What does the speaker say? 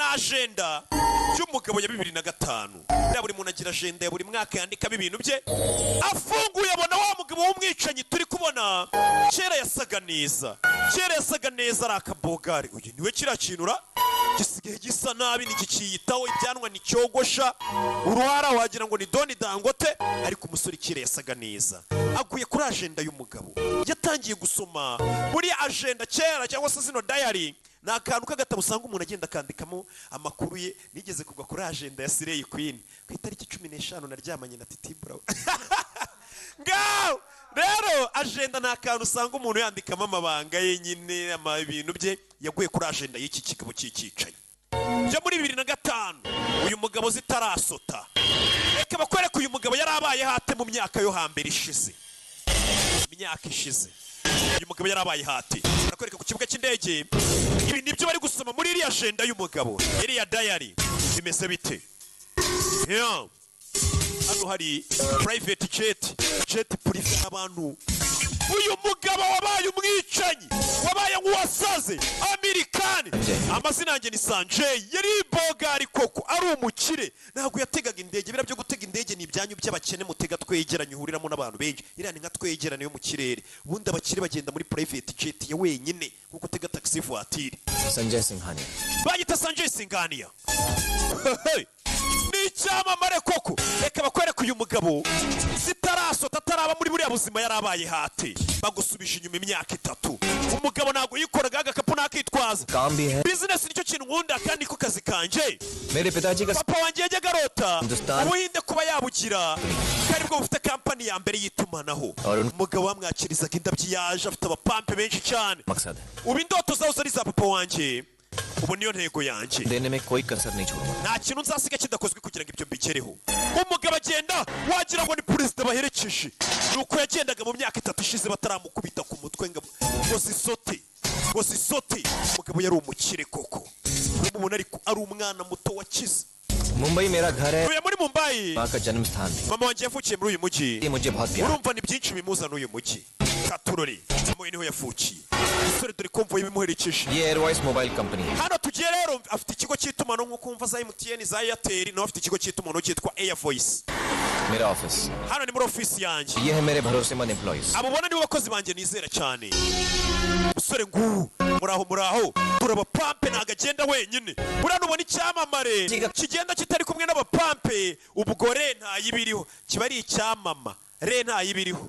na agenda y'umugabo ya 2005. Buri muntu agira agenda ya buri mwaka yandikamo ibintu bye. Afunguye abona wa mugabo w'umwicanyi turi kubona kera yasaga neza. Ari akabogari. Uyu niwe kirakinura gisigaye gisa nabi n'igikiyitaho ibyanwa nicyogosha uruhara wagira ngo ni Doni Dangote, ariko umusore kera yasaga neza. Aguye kuri agenda y'umugabo, yatangiye gusoma muri agenda kera cyangwa se zino diary. Ni akantu k'agatabo usanga umuntu agenda akandikamo amakuru ye. Nigeze kugwa kuri agenda ya Slay Queen ku itariki 15 naryamanye na Titi Brown. Ngaho rero agenda ni akantu usanga umuntu yandikamo amabanga ye nyine ibintu bye. Yaguye kuri agenda y'iki kigabo cy'ikicaye byo muri 2005. Uyu mugabo zitarasota, reka bakwereka uyu mugabo yarabaye hate mu myaka yo hambere ishize. Uyu mugabo yarabaye hati. Barakwereka ku kibuga cy'indege. Ibi nibyo bari gusoma muri iriya agenda y'umugabo, iriya diary. Bimeze bite? Hano hari private jet privé y'abantu. Uyu mugabo wabaye umwicanyi, wabaye nk'uwasaze Amerikani. Amazina yanjye ni Sanjay. Yari bogari koko, ari umukire. Ntabwo yategaga indege. Bira byo gutega indege ni ibyanyu by'abakene mutega twegeranye uhuriramo n'abantu benshi. Iriya ni nka twegerane yo mu kirere. Ubundi abakire bagenda muri private jet ya wenyine kuko tega taxi voiture. Sanjay Singhania. Bayita Sanjay Singhania. Ni icyamamare koko. Reka bakwereka uyu mugabo zitarasota ataraba muri buriya buzima yarabaye hate. Bagusubisha inyuma imyaka 3. Umugabo ntabwo yikoraga agakapu nakitwaza. Business nicyo kintu nkunda kandi ko kazi kanje. Papa wanjye yajyaga arota ubuhinde kuba yabugira kari bwo bufite kampani ya mbere yitumanaho. Umugabo wamwakirizaga indabyi yaje afite abapampe benshi cyane. Ubu indoto zaho zari za papa wanjye. Ubu niyo ntego yanjye. Nta kintu nzasiga kidakozwe kugira ngo ibyo mbigereho. Umugabo agenda wagira ngo ni perezida baherekeje. Nuko yagendaga mu myaka 3 ishize bataramukubita ku mutwe ngo zisote. Umugabo yari umukire koko. Umuntu ariko ari umwana muto wakize. Mumbai mera ghar hai. Uyu muri Mumbai. Maa ka janam sthan. Mama wanjye yavukiye muri uyu mujyi. Ye mujhe bahut pyar. Urumva ni byinshi bimuza n'uyu mujyi. Katurori. Mama niho yavukiye. Sore dore konvoye bimuherekeje. Ye Airways Mobile Company. Hano tugiye rero afite ikigo cy'itumanaho nk'uko umva za MTN za Airtel, no afite ikigo cy'itumanaho cyitwa Airvoice. Mera office. Hano ni muri office yanjye. Ye hai mere bharosemand employees. Abo bona ni bakozi banjye nizera cyane. Sore nguru muraho turabapampe nagagenda wenyine. Burano ubona icyamamare kigenda kitari kumwe n'abapampe ubugore nta yibiriho. Kiba ari icyamama re nta yibiriho.